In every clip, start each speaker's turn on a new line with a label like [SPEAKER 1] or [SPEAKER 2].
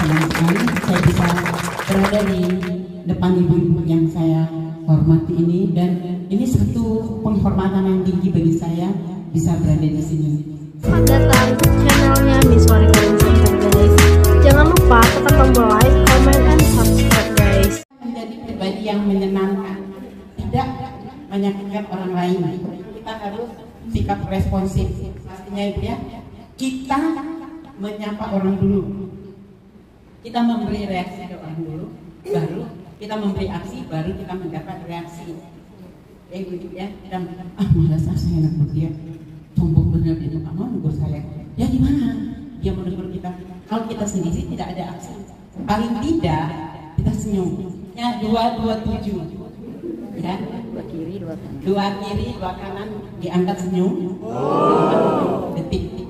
[SPEAKER 1] senang sekali saya bisa berada di depan ibu-ibu yang saya hormati ini, dan ini satu penghormatan yang tinggi bagi saya bisa berada di sini.
[SPEAKER 2] Selamat datang di channelnya Miss Warga Center, guys. Jangan lupa tekan tombol like, comment, and subscribe, guys.
[SPEAKER 1] Menjadi pribadi yang menyenangkan, tidak menyakitkan orang lain. Kita harus sikap responsif, pastinya itu ya. Kita menyapa orang dulu, kita memberi reaksi ke orang dulu, baru kita memberi aksi, baru kita mendapat reaksi. Kayak gitu ya. Dan malas saya enak dia, sombong bener itu kamu nunggu saya. Ya gimana? Dia menegur kita. Kalau kita sendiri tidak ada aksi, paling tidak kita senyum. Ya 227. Ya. Dua kiri, dua kanan diangkat senyum. Detik.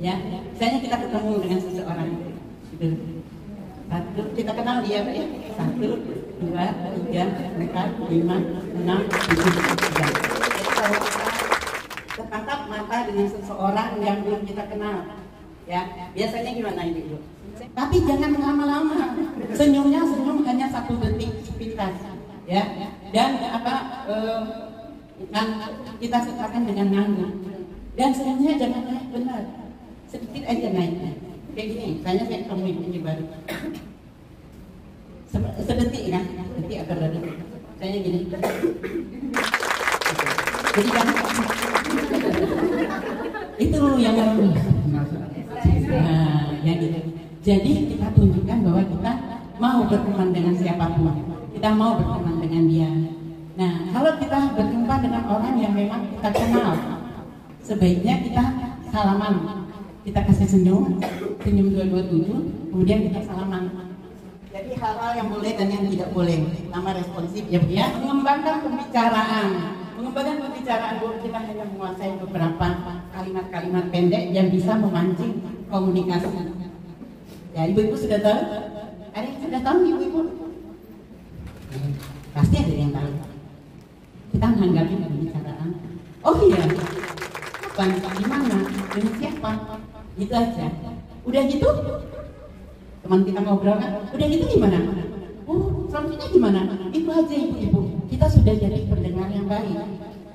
[SPEAKER 1] Ya. Misalnya kita ketemu dengan seseorang. Gitu. Satu, kita kenal dia ya. 1, 2, 3, 4, 5, 6, 7, 8. Jadi kalau kita tertatap mata dengan seseorang yang belum kita kenal, ya biasanya gimana ibu? Tapi jangan lama-lama. Senyumnya senyum hanya 1 detik sepintas, ya. Dan kita setelahkan dengan nanggung. Dan senyumnya jangan naik benar, sedikit aja naiknya. Kayak gini, saya ketemu ibu ini baru. Sedetik kan, detik atau 2 detik. Saya gini. Jadi kan itu yang ya gitu. Jadi kita tunjukkan bahwa kita mau berteman dengan siapapun, kita mau berteman dengan dia. Nah, kalau kita berjumpa dengan orang yang memang kita kenal, sebaiknya kita salaman, kita kasih senyum 227, kemudian kita salaman. Jadi hal-hal yang boleh dan yang tidak boleh, nama responsif ya Bu ya. Mengembangkan pembicaraan. Mengembangkan pembicaraan Bu, kita hanya menguasai beberapa kalimat-kalimat pendek yang bisa memancing komunikasi. Ya, ibu-ibu sudah tahu? Ada yang sudah tahu ibu-ibu? Pasti ada yang tahu. Kita menanggapi pembicaraan. Oh iya, kapan, di mana, dengan siapa? Gitu aja. Udah gitu? Teman kita ngobrol kan, udah gitu gimana? Oh, selanjutnya gimana? Itu aja ibu-ibu. Kita sudah jadi pendengar yang baik.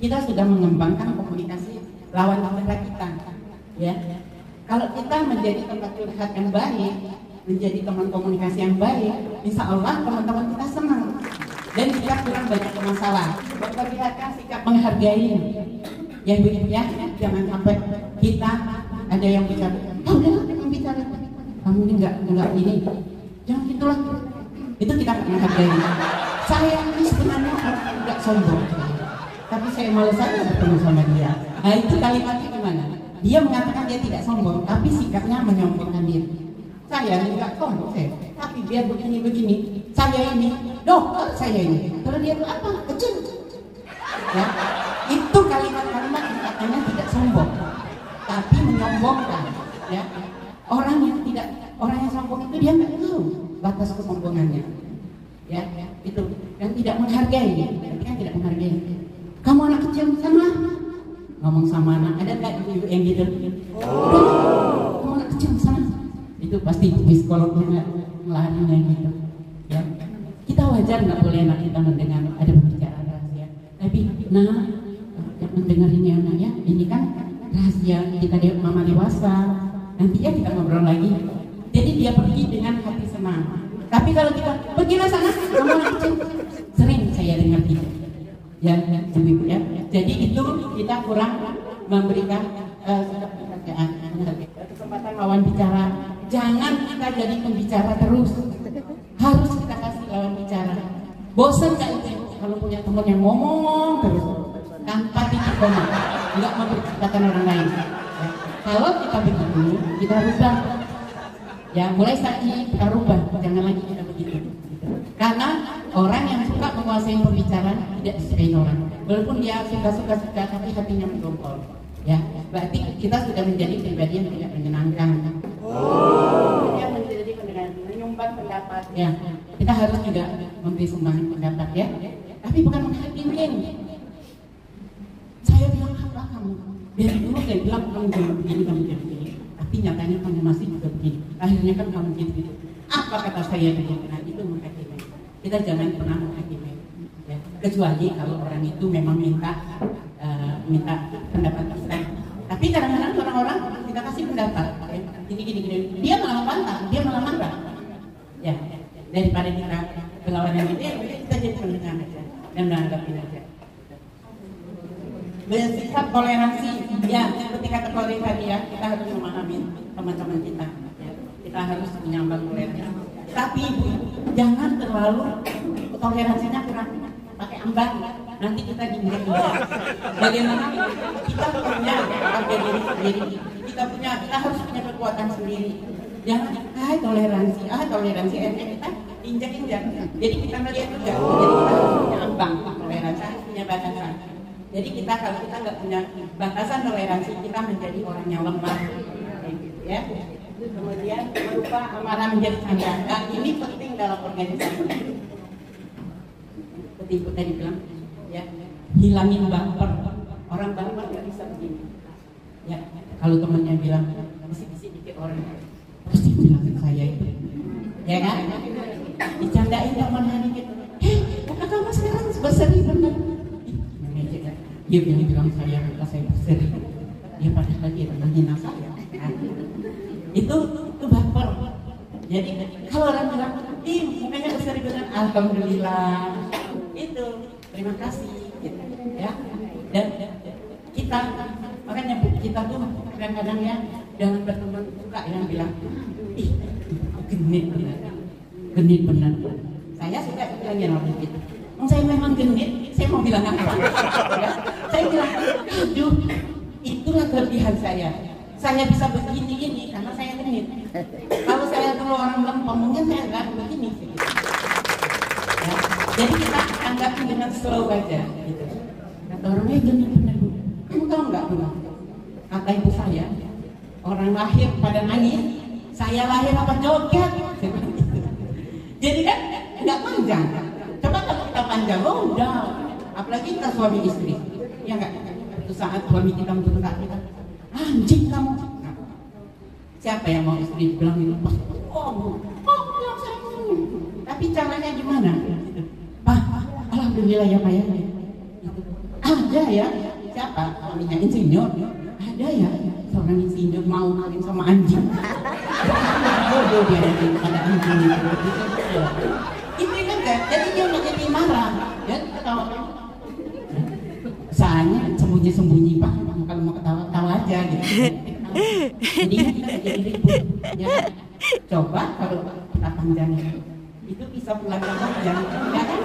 [SPEAKER 1] Kita sudah mengembangkan komunikasi lawan bicara kita. Ya. Kalau kita menjadi tempat curhat yang baik, menjadi teman komunikasi yang baik, insya Allah teman-teman kita senang. Dan kita kurang banyak masalah. Memperlihatkan sikap menghargai. Ya ibu-ibu ya, jangan sampai kita ada yang bicara, oh udah yang bicara. Kamu ini enggak ini, jangan itulah. Itu kita menghargai. Saya ini sebenarnya enggak sombong, tapi saya malu saja bertemu sama dia. Nah itu kalimatnya gimana? Dia mengatakan dia tidak sombong, tapi sikapnya menyombongkan diri. Saya enggak sombong, tapi biar begini-begini. Saya ini dokter, saya ini. Kalau dia itu apa? Kecil. Ya, itu kalimat-kalimat yang katanya tidak sombong, tapi menyombongkan. Ya. Orang yang sombong itu dia nggak tahu batas kesombongannya, ya itu dan tidak menghargai, berarti kan tidak menghargai. Kamu anak kecil sana ngomong sama anak, ada nggak ibu yang gitu? Kamu anak kecil sana, itu pasti psikolognya melarinya gitu, ya. Kita wajar nggak boleh anak kita mendengar ada pembicaraan rahasia, tapi jangan dengerin ya anak ya, ini kan rahasia kita mama dewasa. Nantinya kita ngobrol lagi. Jadi dia pergi dengan hati senang. Tapi kalau kita pergilah sana, kamu anak kecil, sering saya dengar gitu. Ya, ibu ya. Jadi itu kita kurang memberikan kesempatan lawan bicara. Jangan kita jadi pembicara terus. Harus kita kasih lawan bicara. Bosan nggak itu kalau punya teman yang ngomong terus tanpa titik koma, nggak memberitakan orang lain. Ya. Kalau kita begitu, kita rubah. Ya, mulai saat ini kita rubah, jangan lagi kita begitu. Karena orang yang suka menguasai pembicaraan tidak disukai orang. Walaupun dia suka, tapi hatinya mendongkol. Ya, berarti kita sudah menjadi pribadi yang tidak menyenangkan. Dia menjadi menyumbang pendapat. Ya, kita harus juga memberi sumbangan pendapat ya. Tapi bukan menghakimin. Saya bilang apa kamu? Dari dulu saya bilang kamu jangan begini, kamu jangan begini. tapi nyatanya kamu masih juga begini. Akhirnya kan kamu gitu. Apa kata saya begini? Nah itu menghakimi. Kita jangan pernah menghakimi. Ya. Kecuali kalau orang itu memang minta pendapat kita. Tapi kadang-kadang orang-orang kita kasih pendapat, gini, dia malah bantah, dia malah marah. Ya, daripada kita berlawanan ini, kita jadi pendengar aja dan menanggapi aja. Bersikap toleransi, ya seperti kata Korea tadi ya, kita harus memahami teman-teman kita. Ya. Kita harus menyambang toleransi. Tapi jangan terlalu toleransinya kurang, pakai ambang. Nanti kita diinjak-injak. Bagaimana kita punya harga diri sendiri, kita harus punya kekuatan sendiri. Jangan toleransi, kita injak-injak. Jadi kita melihat juga, jadi kita harus punya ambang toleransi, punya batasan. Jadi kalau kita nggak punya batasan toleransi, kita menjadi orang yang lemah. Ya. Kemudian berupa amarah menjadi canda. Nah, ini penting dalam organisasi. Seperti Ibu tadi bilang. Ya, hilangin baper. Orang baper nggak bisa begini. Ya, kalau temannya bilang bisik-bisik dikit orang, pasti bilangin saya itu. Ya kan? Dicandain temannya dikit. Bukan kamu sekarang berseri benar. Dia bilang saya berseri. Dia padahal dia menghina saya. Nah, itu baper. Jadi kalau orang bilang, mukanya berseri benar, alhamdulillah. Itu terima kasih, gitu, ya. Dan kita, makanya kita tuh kadang-kadang ya jangan berteman suka yang bilang, genit benar. Saya suka bilang yang orang gitu. Saya memang genit, saya mau bilang apa? Ya? Saya bilang, aduh, itulah kelebihan saya. Saya bisa begini ini karena saya genit. Kalau saya dulu orang lempeng, mungkin saya nggak begini. Gitu. Ya. Jadi kita anggapin dengan slow aja. Gitu. Kata orangnya genit benar Bu. Kamu tahu nggak Bu? Kata ibu saya, orang lahir pada nangis, saya lahir apa joget? Jadi kan nggak panjang. Coba kalau kita panjang, oh udah. Apalagi kita suami istri, ya nggak? Suatu saat suami kita menurut kita, anjing kamu. Nah, siapa yang mau istri bilang itu? Oh, bilang saya. Tapi caranya gimana? Pak, alhamdulillah ya Pak ya. Ada ya. Siapa? Suaminya insinyur. Ada ya. Seorang insinyur mau kawin sama anjing. Bodoh dia nanti pada anjing itu. Itu kan jadi dia menjadi marah. Ya ketawa. Soalnya sembunyi-sembunyi Pak. Kalau mau ketawa-tawa aja gitu. Jadi kita jadi ribut. Ya. Coba kalau kita panjangnya itu bisa pulang panjang. Ya kan?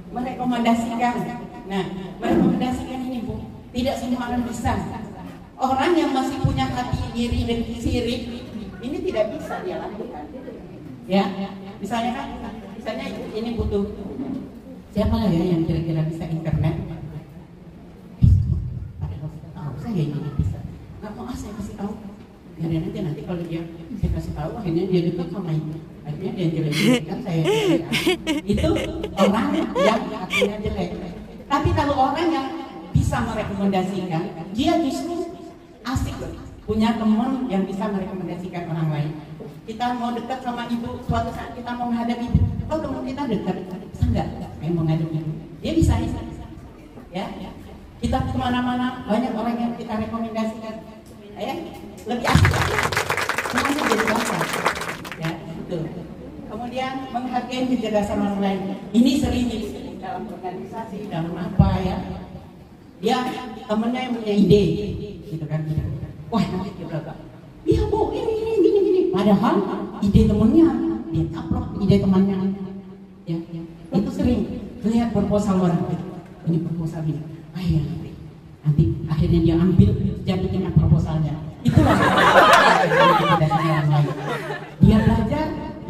[SPEAKER 1] Merekomendasikan. Nah, merekomendasikan ini Bu, tidak semua orang bisa. Orang yang masih punya hati iri dan sirik, ini tidak bisa dia lakukan. Ya, misalnya ini butuh siapa lah ya yang kira-kira bisa internet? Padahal tahu saya ini bisa. Nggak mau saya kasih tahu. Biar nanti kalau saya kasih tahu, akhirnya dia dekat sama ibu. Akhirnya dia jelek-jelekan saya. Itu orang yang hatinya jelek. Tapi kalau orang yang bisa merekomendasikan, dia justru asik loh. Punya teman yang bisa merekomendasikan orang lain. Kita mau dekat sama ibu, suatu saat kita mau menghadap ibu. Oh teman kita dekat, bisa nggak? Saya mau menghadap ibu. Dia bisa. Ya. Kita kemana-mana, banyak orang yang kita rekomendasikan. Ya, lebih asik. Semuanya jadi lancar. Ya, itu. Kemudian menghargai kecerdasan orang lain. Ini sering dalam organisasi, dalam apa ya? Dia temennya yang punya ide, gitu kan? Wah nanti dia berkata, iya Bu, ini gini. Padahal ide temennya, dia taplok ide temannya. Ya, itu sering lihat proposal orang. Ini proposal ini. Ya, nanti akhirnya dia ambil jadikan proposalnya. Itulah kecerdasannya orang lain. Dia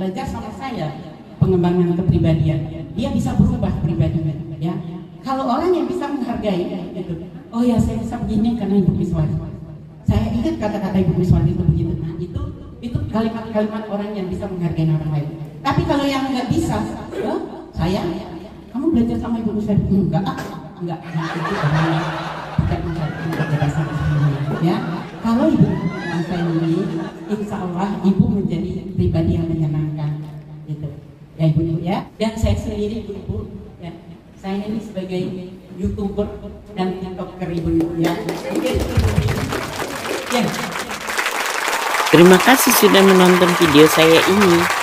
[SPEAKER 1] belajar sama saya pengembangan kepribadian. Dia bisa berubah pribadinya, ya. Kalau orang yang bisa menghargai, gitu. Oh ya, saya bisa begini karena Ibu Miswari. Saya ingat kata-kata Ibu Miswari itu begitu. Nah, itu kalimat-kalimat orang yang bisa menghargai orang lain. Tapi kalau yang nggak bisa, saya, kamu belajar sama Ibu Miswari? Enggak. Itu orang yang tidak menghargai kecerdasan ya, kalau ibu masa ini, insya Allah ibu menjadi pribadi yang menyenangkan, gitu. Ya ibu ya. Dan saya sendiri ibu, ya, saya ini sebagai YouTuber dan TikToker ibu ya.
[SPEAKER 3] Terima kasih sudah menonton video saya ini.